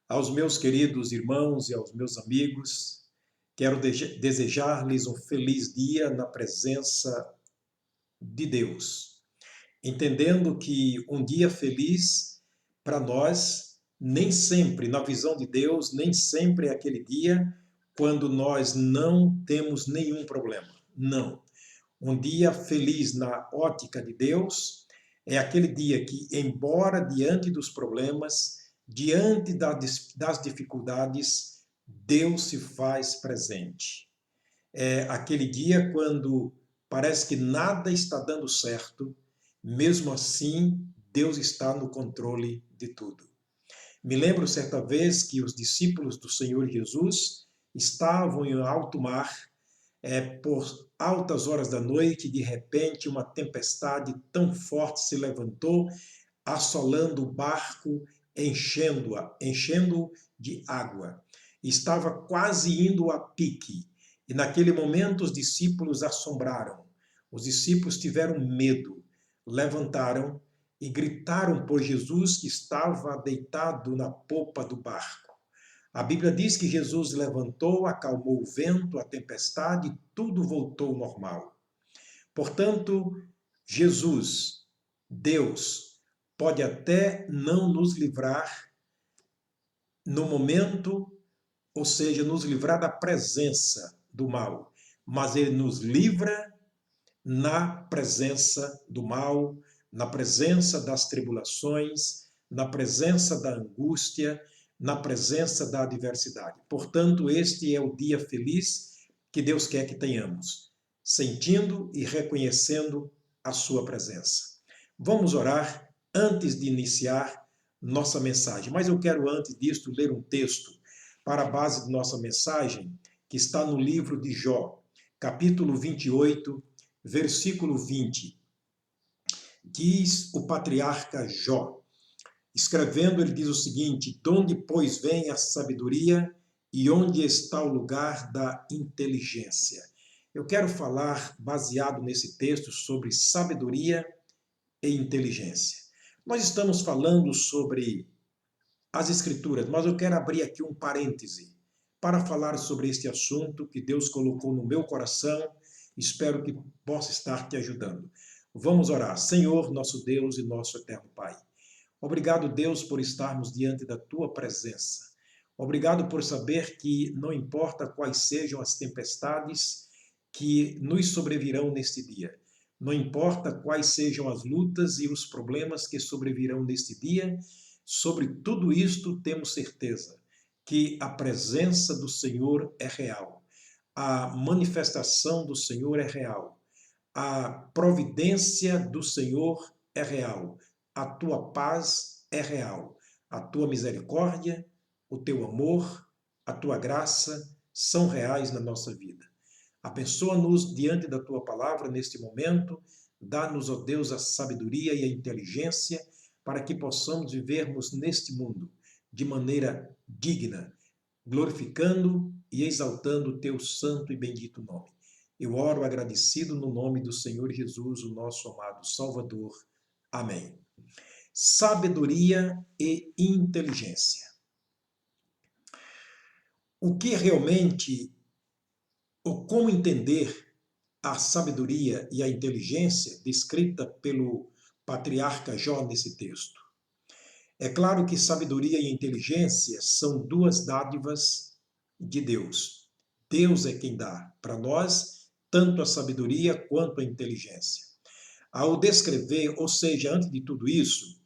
Aos meus queridos irmãos e aos meus amigos, quero desejar-lhes um feliz dia na presença de Deus, entendendo que um dia feliz para nós, nem sempre, na visão de Deus, nem sempre é aquele dia quando nós não temos nenhum problema. Não. Um dia feliz na ótica de Deus é aquele dia que, embora diante dos problemas, diante das dificuldades, Deus se faz presente. É aquele dia quando parece que nada está dando certo, mesmo assim, Deus está no controle de tudo. Me lembro certa vez que os discípulos do Senhor Jesus estavam em alto mar, por altas horas da noite, de repente uma tempestade tão forte se levantou, assolando o barco, enchendo-o de água. Estava quase indo a pique. E naquele momento os discípulos assombraram. Os discípulos tiveram medo, levantaram e gritaram por Jesus, que estava deitado na popa do barco. A Bíblia diz que Jesus levantou, acalmou o vento, a tempestade, e tudo voltou ao normal. Portanto, Jesus, Deus, pode até não nos livrar no momento, ou seja, nos livrar da presença do mal, mas Ele nos livra na presença do mal, na presença das tribulações, na presença da angústia, na presença da adversidade. Portanto, este é o dia feliz que Deus quer que tenhamos, sentindo e reconhecendo a sua presença. Vamos orar antes de iniciar nossa mensagem, mas eu quero antes disto ler um texto para a base de nossa mensagem, que está no livro de Jó, capítulo 28, versículo 20. Diz o patriarca Jó, escrevendo, ele diz o seguinte: de onde, pois, vem a sabedoria e onde está o lugar da inteligência? Eu quero falar, baseado nesse texto, sobre sabedoria e inteligência. Nós estamos falando sobre as Escrituras, mas eu quero abrir aqui um parêntese para falar sobre este assunto que Deus colocou no meu coração. Espero que possa estar te ajudando. Vamos orar. Senhor, nosso Deus e nosso eterno Pai. Obrigado, Deus, por estarmos diante da Tua presença. Obrigado por saber que não importa quais sejam as tempestades que nos sobrevirão neste dia. Não importa quais sejam as lutas e os problemas que sobrevirão neste dia, sobre tudo isto temos certeza que a presença do Senhor é real. A manifestação do Senhor é real. A providência do Senhor é real. A tua paz é real. A tua misericórdia, o teu amor, a tua graça são reais na nossa vida. Abençoa-nos diante da tua palavra neste momento. Dá-nos, ó Deus, a sabedoria e a inteligência para que possamos vivermos neste mundo de maneira digna, glorificando e exaltando o teu santo e bendito nome. Eu oro agradecido no nome do Senhor Jesus, o nosso amado Salvador. Amém. Sabedoria e inteligência. O que realmente, ou como entender a sabedoria e a inteligência descrita pelo patriarca Jó nesse texto? É claro que sabedoria e inteligência são duas dádivas de Deus. Deus é quem dá para nós tanto a sabedoria quanto a inteligência. Ao descrever, ou seja, antes de tudo isso,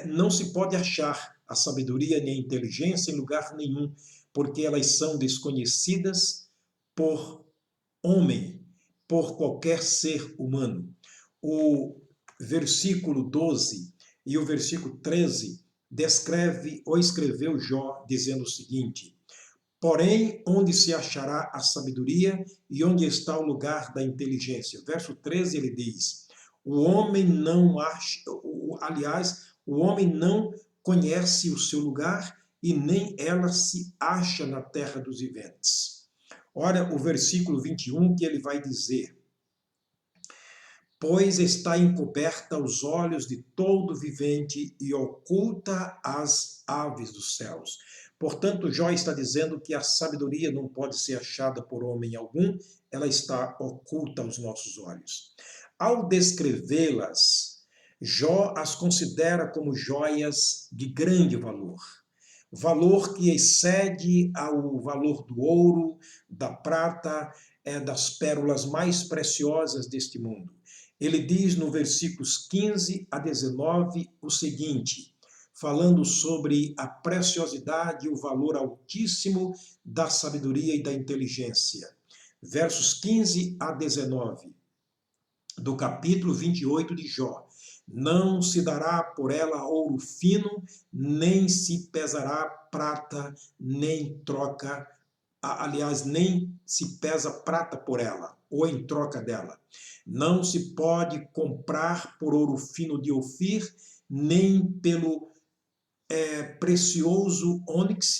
não se pode achar a sabedoria nem a inteligência em lugar nenhum, porque elas são desconhecidas por homem, por qualquer ser humano. O versículo 12 e o versículo 13 descreve ou escreveu Jó dizendo o seguinte: porém, onde se achará a sabedoria e onde está o lugar da inteligência? Verso 13 ele diz: o homem não acha, aliás, o homem não conhece o seu lugar e nem ela se acha na terra dos viventes. Olha o versículo 21 que ele vai dizer: pois está encoberta aos olhos de todo vivente e oculta às aves dos céus. Portanto, Jó está dizendo que a sabedoria não pode ser achada por homem algum, ela está oculta aos nossos olhos. Ao descrevê-las, Jó as considera como joias de grande valor. Valor que excede ao valor do ouro, da prata, das pérolas mais preciosas deste mundo. Ele diz no versículos 15 a 19 o seguinte, falando sobre a preciosidade e o valor altíssimo da sabedoria e da inteligência. Versos 15 a 19 do capítulo 28 de Jó. Não se dará por ela ouro fino, nem se pesará prata, nem troca, aliás, nem se pesa prata por ela, ou em troca dela. Não se pode comprar por ouro fino de Ofir, nem pelo precioso ônix,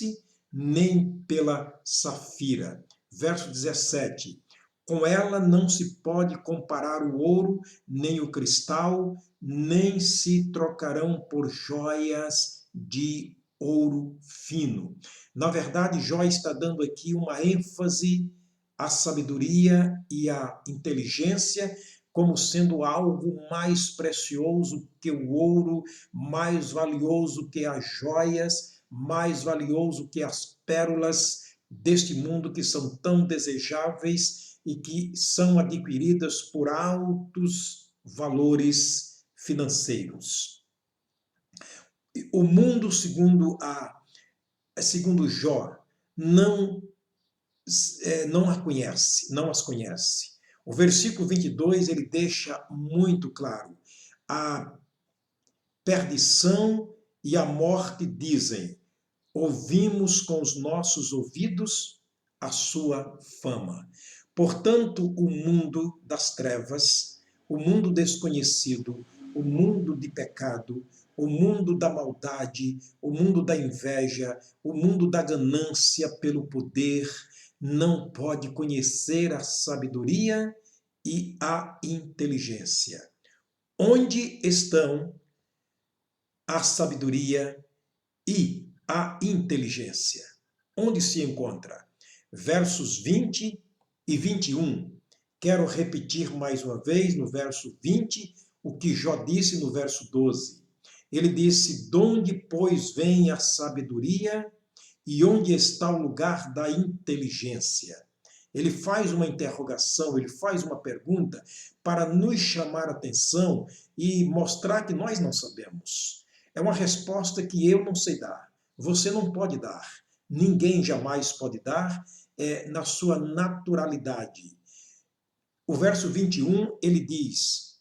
nem pela safira. Verso 17. Com ela não se pode comparar o ouro, nem o cristal, nem se trocarão por joias de ouro fino. Na verdade, Jó está dando aqui uma ênfase à sabedoria e à inteligência como sendo algo mais precioso que o ouro, mais valioso que as joias, mais valioso que as pérolas deste mundo que são tão desejáveis e que são adquiridas por altos valores financeiros. O mundo, segundo Jó, não as conhece. O versículo 22, ele deixa muito claro. A perdição e a morte dizem, ouvimos com os nossos ouvidos a sua fama. Portanto, o mundo das trevas, o mundo desconhecido, o mundo de pecado, o mundo da maldade, o mundo da inveja, o mundo da ganância pelo poder, não pode conhecer a sabedoria e a inteligência. Onde estão a sabedoria e a inteligência? Onde se encontra? Versos 20 e 21. Quero repetir mais uma vez no verso 20 o que Jó disse no verso 12. Ele disse, donde, pois, vem a sabedoria e onde está o lugar da inteligência? Ele faz uma interrogação, ele faz uma pergunta para nos chamar a atenção e mostrar que nós não sabemos. É uma resposta que eu não sei dar, você não pode dar, ninguém jamais pode dar na sua naturalidade. O verso 21, ele diz,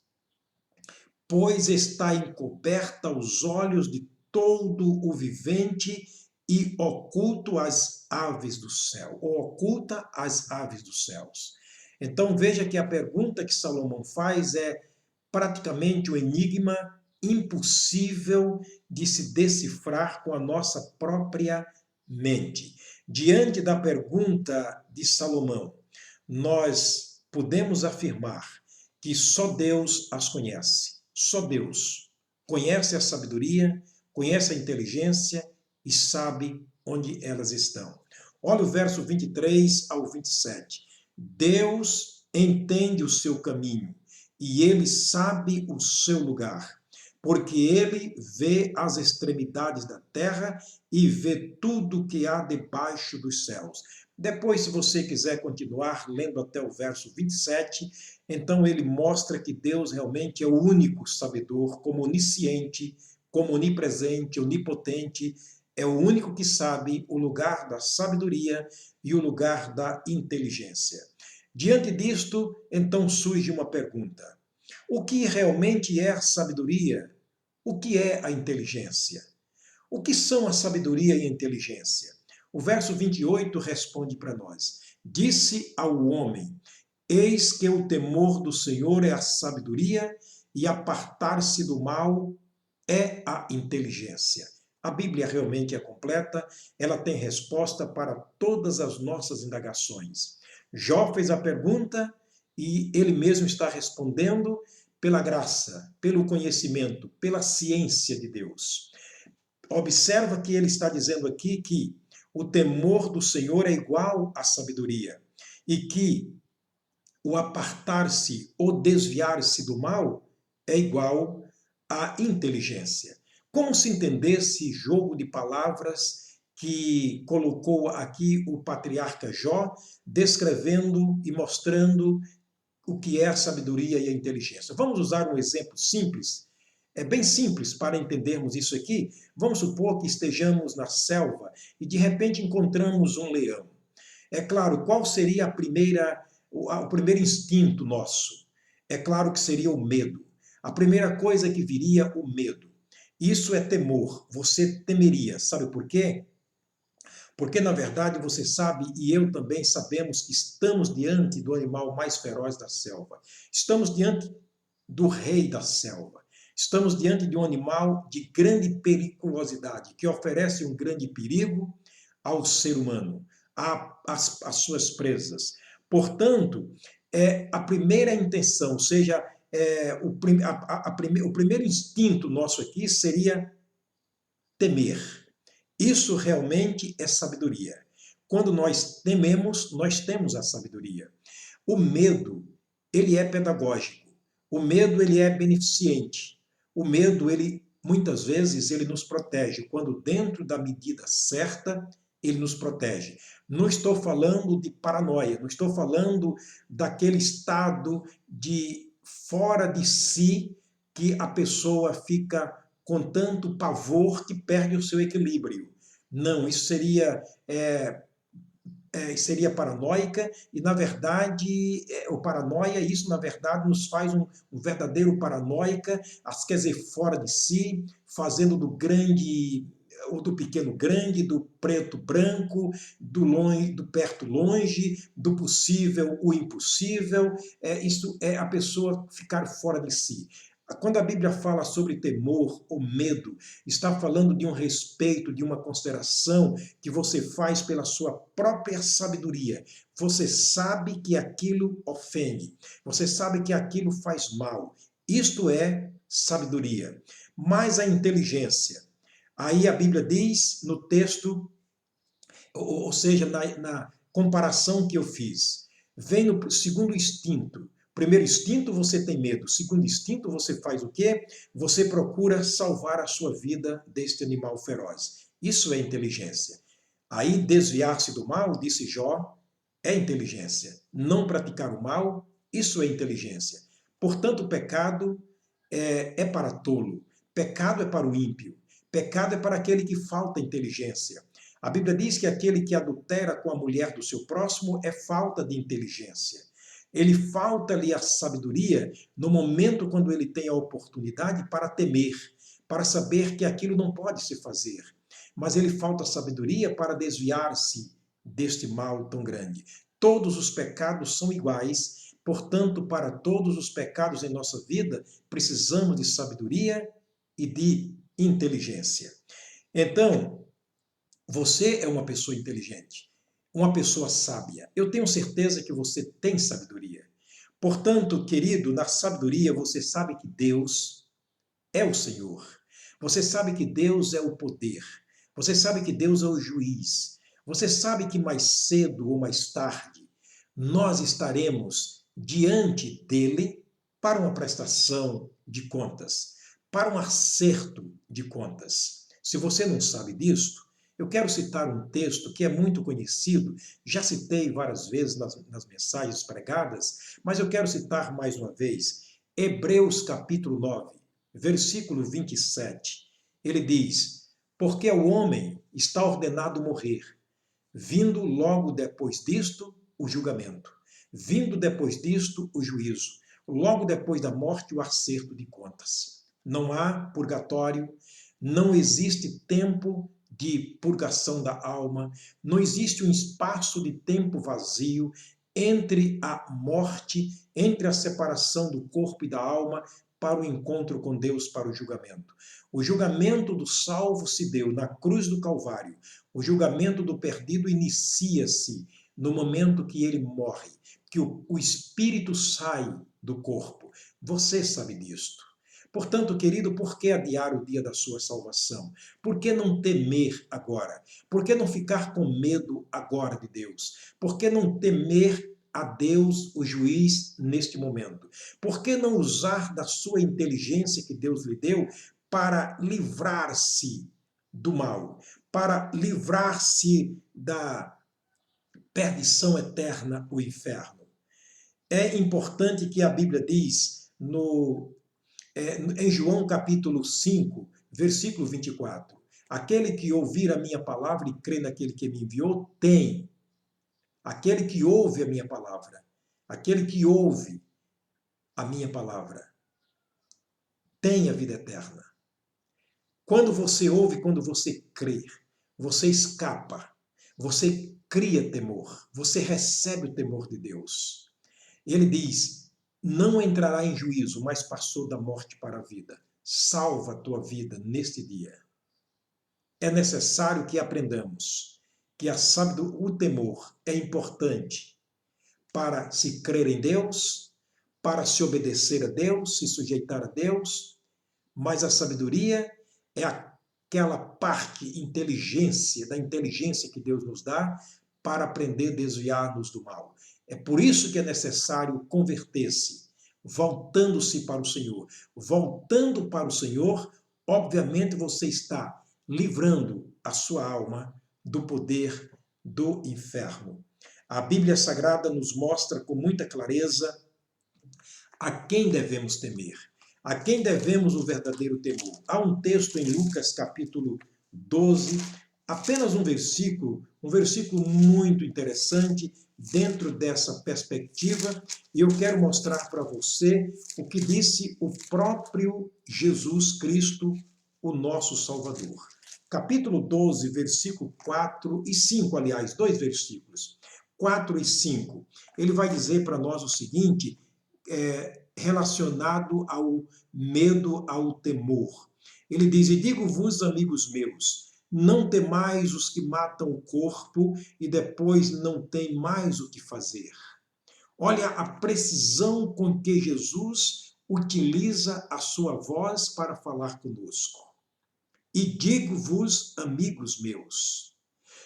pois está encoberta aos olhos de todo o vivente e oculto às aves do céu, ou oculta às aves dos céus. Então veja que a pergunta que Salomão faz é praticamente um enigma impossível de se decifrar com a nossa própria mente. Diante da pergunta de Salomão, nós podemos afirmar que só Deus as conhece. Só Deus conhece a sabedoria, conhece a inteligência e sabe onde elas estão. Olha o verso 23 ao 27. Deus entende o seu caminho e ele sabe o seu lugar, porque ele vê as extremidades da terra e vê tudo que há debaixo dos céus. Depois, se você quiser continuar lendo até o verso 27, então ele mostra que Deus realmente é o único sabedor, como onisciente, como onipresente, onipotente, é o único que sabe o lugar da sabedoria e o lugar da inteligência. Diante disto, então surge uma pergunta. O que realmente é a sabedoria? O que é a inteligência? O que são a sabedoria e a inteligência? O verso 28 responde para nós. Disse ao homem, eis que o temor do Senhor é a sabedoria e apartar-se do mal é a inteligência. A Bíblia realmente é completa, ela tem resposta para todas as nossas indagações. Jó fez a pergunta e ele mesmo está respondendo pela graça, pelo conhecimento, pela ciência de Deus. Observa que ele está dizendo aqui que o temor do Senhor é igual à sabedoria, e que o apartar-se ou desviar-se do mal é igual à inteligência. Como se entender esse jogo de palavras que colocou aqui o patriarca Jó, descrevendo e mostrando o que é a sabedoria e a inteligência? Vamos usar um exemplo simples, é bem simples para entendermos isso aqui. Vamos supor que estejamos na selva e de repente encontramos um leão. É claro, qual seria o primeiro instinto nosso? É claro que seria o medo. A primeira coisa que viria, o medo. Isso é temor. Você temeria. Sabe por quê? Porque, na verdade, você sabe, e eu também sabemos, que estamos diante do animal mais feroz da selva. Estamos diante do rei da selva. Estamos diante de um animal de grande periculosidade, que oferece um grande perigo ao ser humano, às suas presas. Portanto, a primeira intenção, ou seja, o primeiro instinto nosso aqui seria temer. Isso realmente é sabedoria. Quando nós tememos, nós temos a sabedoria. O medo, ele é pedagógico. O medo, ele é beneficente. O medo, ele muitas vezes, ele nos protege. Quando dentro da medida certa, ele nos protege. Não estou falando de paranoia, não estou falando daquele estado de fora de si que a pessoa fica com tanto pavor que perde o seu equilíbrio. Não, isso seria paranoica, e na verdade, o paranoia, isso na verdade nos faz um verdadeiro paranoica, quer dizer, fora de si, fazendo do grande, ou do pequeno grande, do preto branco, do longe, do perto longe, do possível o impossível. Isso é a pessoa ficar fora de si. Quando a Bíblia fala sobre temor ou medo, está falando de um respeito, de uma consideração que você faz pela sua própria sabedoria. Você sabe que aquilo ofende, você sabe que aquilo faz mal. Isto é sabedoria. Mas a inteligência. Aí a Bíblia diz no texto, ou seja, na comparação que eu fiz, vem no segundo instinto. Primeiro instinto, você tem medo. Segundo instinto, você faz o quê? Você procura salvar a sua vida deste animal feroz. Isso é inteligência. Aí, desviar-se do mal, disse Jó, é inteligência. Não praticar o mal, isso é inteligência. Portanto, o pecado é para tolo. Pecado é para o ímpio. Pecado é para aquele que falta inteligência. A Bíblia diz que aquele que adultera com a mulher do seu próximo é falta de inteligência. Ele falta-lhe a sabedoria no momento quando ele tem a oportunidade para temer, para saber que aquilo não pode se fazer. Mas ele falta sabedoria para desviar-se deste mal tão grande. Todos os pecados são iguais, portanto, para todos os pecados em nossa vida, precisamos de sabedoria e de inteligência. Então, você é uma pessoa inteligente, uma pessoa sábia. Eu tenho certeza que você tem sabedoria. Portanto, querido, na sabedoria você sabe que Deus é o Senhor. Você sabe que Deus é o poder. Você sabe que Deus é o juiz. Você sabe que mais cedo ou mais tarde nós estaremos diante dele para uma prestação de contas, para um acerto de contas. Se você não sabe disto, eu quero citar um texto que é muito conhecido, já citei várias vezes nas mensagens pregadas, mas eu quero citar mais uma vez. Hebreus capítulo 9, versículo 27. Ele diz: porque ao homem está ordenado morrer, vindo logo depois disto o julgamento, vindo depois disto o juízo, logo depois da morte o acerto de contas. Não há purgatório, não existe tempo de purgação da alma, não existe um espaço de tempo vazio entre a morte, entre a separação do corpo e da alma para o encontro com Deus, para o julgamento. O julgamento do salvo se deu na cruz do Calvário. O julgamento do perdido inicia-se no momento que ele morre, que o espírito sai do corpo. Você sabe disto. Portanto, querido, por que adiar o dia da sua salvação? Por que não temer agora? Por que não ficar com medo agora de Deus? Por que não temer a Deus, o juiz, neste momento? Por que não usar da sua inteligência que Deus lhe deu para livrar-se do mal, para livrar-se da perdição eterna, o inferno? É importante que a Bíblia diz em João capítulo 5, versículo 24, aquele que ouvir a minha palavra e crê naquele que me enviou, tem. Aquele que ouve a minha palavra, aquele que ouve a minha palavra, tem a vida eterna. Quando você ouve, quando você crê, você escapa, você cria temor, você recebe o temor de Deus. Ele diz, não entrará em juízo, mas passou da morte para a vida. Salva a tua vida neste dia. É necessário que aprendamos que o temor é importante para se crer em Deus, para se obedecer a Deus, se sujeitar a Deus, mas a sabedoria é aquela parte da inteligência que Deus nos dá para aprender a desviar-nos do mal. É por isso que é necessário converter-se, voltando-se para o Senhor. Voltando para o Senhor, obviamente você está livrando a sua alma do poder do inferno. A Bíblia Sagrada nos mostra com muita clareza a quem devemos temer, a quem devemos o verdadeiro temor. Há um texto em Lucas capítulo 12, apenas um versículo muito interessante dentro dessa perspectiva, e eu quero mostrar para você o que disse o próprio Jesus Cristo, o nosso Salvador. Capítulo 12, versículo 4 e 5, aliás, dois versículos, 4 e 5. Ele vai dizer para nós o seguinte, relacionado ao medo, ao temor. Ele diz, e digo-vos, amigos meus, não temais os que matam o corpo e depois não têm mais o que fazer. Olha a precisão com que Jesus utiliza a sua voz para falar conosco. E digo-vos, amigos meus,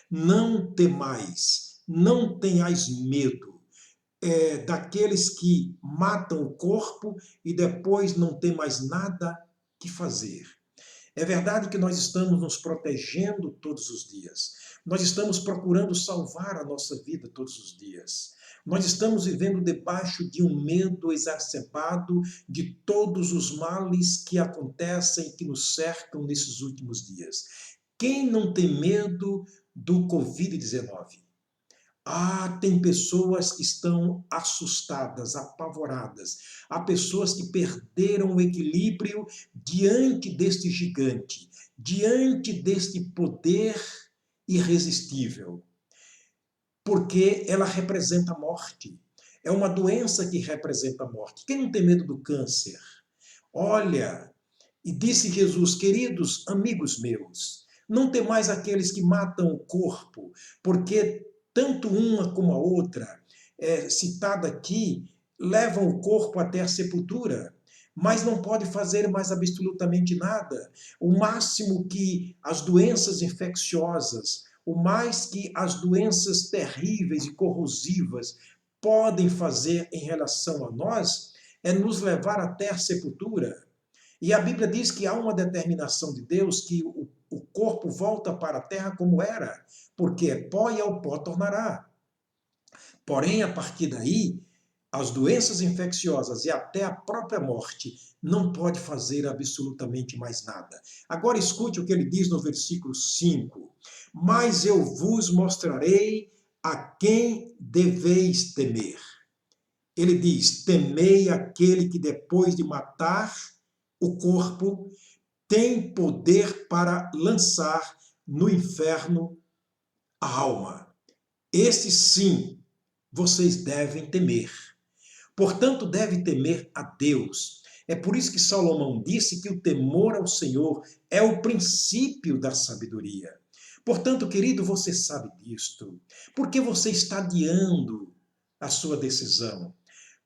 não temais, não tenhais medo daqueles que matam o corpo e depois não tem mais nada que fazer. É verdade que nós estamos nos protegendo todos os dias. Nós estamos procurando salvar a nossa vida todos os dias. Nós estamos vivendo debaixo de um medo exacerbado de todos os males que acontecem, que nos cercam nesses últimos dias. Quem não tem medo do Covid-19? Tem pessoas que estão assustadas, apavoradas. Há pessoas que perderam o equilíbrio diante deste gigante, diante deste poder irresistível, porque ela representa a morte. É uma doença que representa a morte. Quem não tem medo do câncer? Olha, e disse Jesus, queridos amigos meus, não tem mais aqueles que matam o corpo, porque tanto uma como a outra, citada aqui, levam o corpo até a sepultura, mas não pode fazer mais absolutamente nada. O máximo que as doenças infecciosas, o mais que as doenças terríveis e corrosivas podem fazer em relação a nós, é nos levar até a sepultura. E a Bíblia diz que há uma determinação de Deus que o corpo volta para a terra como era, porque é pó e ao pó tornará. Porém, a partir daí, as doenças infecciosas e até a própria morte não pode fazer absolutamente mais nada. Agora escute o que ele diz no versículo 5. Mas eu vos mostrarei a quem deveis temer. Ele diz, temei aquele que depois de matar o corpo tem poder para lançar no inferno a alma. Esse sim, vocês devem temer. Portanto, deve temer a Deus. É por isso que Salomão disse que o temor ao Senhor é o princípio da sabedoria. Portanto, querido, você sabe disto. Por que você está adiando a sua decisão?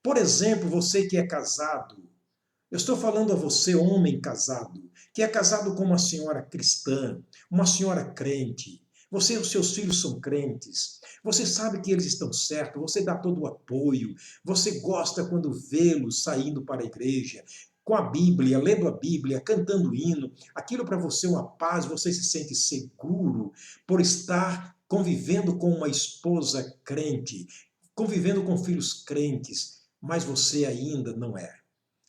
Por exemplo, você que é casado, Eu estou falando a você, homem casado, que é casado com uma senhora cristã, uma senhora crente. Você e os seus filhos são crentes. Você sabe que eles estão certos, você dá todo o apoio. Você gosta quando vê-los saindo para a igreja, com a Bíblia, lendo a Bíblia, cantando hino. Aquilo para você é uma paz, você se sente seguro por estar convivendo com uma esposa crente, convivendo com filhos crentes, mas você ainda não é.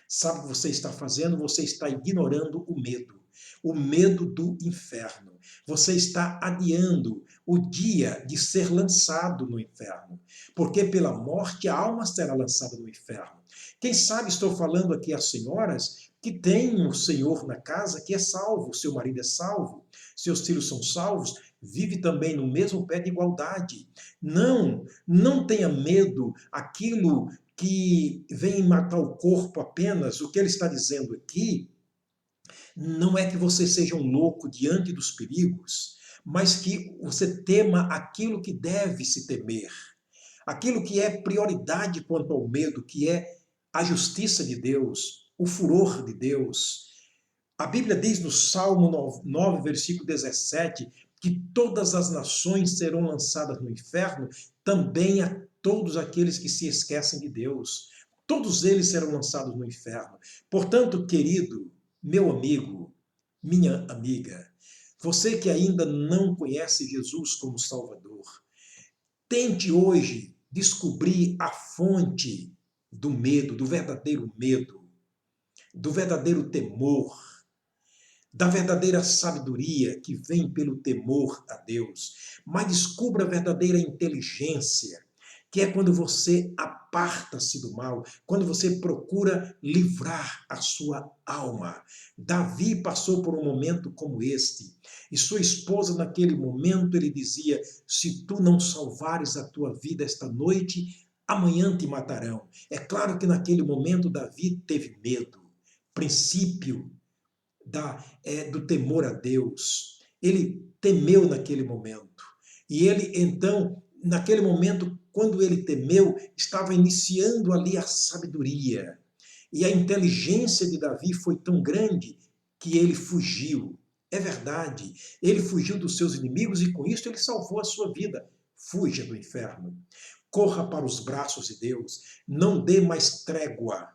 Sabe o que você está fazendo? Você está ignorando o medo do inferno. Você está adiando o dia de ser lançado no inferno, porque pela morte a alma será lançada no inferno. Quem sabe estou falando aqui às senhoras que têm o Senhor na casa, que é salvo, seu marido é salvo, seus filhos são salvos, vive também no mesmo pé de igualdade. Não tenha medo aquilo que vem matar o corpo apenas. O que ele está dizendo aqui não é que você seja um louco diante dos perigos, mas que você tema aquilo que deve se temer. Aquilo que é prioridade quanto ao medo, que é a justiça de Deus, o furor de Deus. A Bíblia diz no Salmo 9, versículo 17, que todas as nações serão lançadas no inferno, também a todos aqueles que se esquecem de Deus. Todos eles serão lançados no inferno. Portanto, querido, meu amigo, minha amiga, você que ainda não conhece Jesus como Salvador, tente hoje descobrir a fonte do medo, do verdadeiro temor, da verdadeira sabedoria que vem pelo temor a Deus, mas descubra a verdadeira inteligência, que é quando você aparta-se do mal, quando você procura livrar a sua alma. Davi passou por um momento como este, e sua esposa naquele momento ele dizia: se tu não salvares a tua vida esta noite, amanhã te matarão. É claro que naquele momento Davi teve medo, princípio do temor a Deus. Ele temeu naquele momento. E ele, então, naquele momento, quando ele temeu, estava iniciando ali a sabedoria. E a inteligência de Davi foi tão grande que ele fugiu. É verdade, ele fugiu dos seus inimigos e com isso ele salvou a sua vida. Fuja do inferno. Corra para os braços de Deus. Não dê mais trégua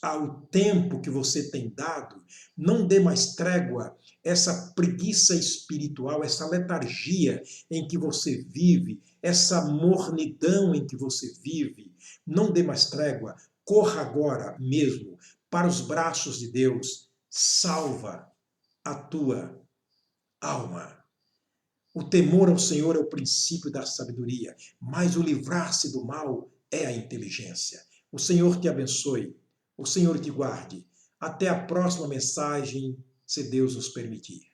ao tempo que você tem dado. Não dê mais trégua essa preguiça espiritual, essa letargia em que você vive, essa mornidão em que você vive. Não dê mais trégua. Corra agora mesmo para os braços de Deus. Salva a tua alma. O temor ao Senhor é o princípio da sabedoria, mas o livrar-se do mal é a inteligência. O Senhor te abençoe, o Senhor te guarde. Até a próxima mensagem, se Deus nos permitir.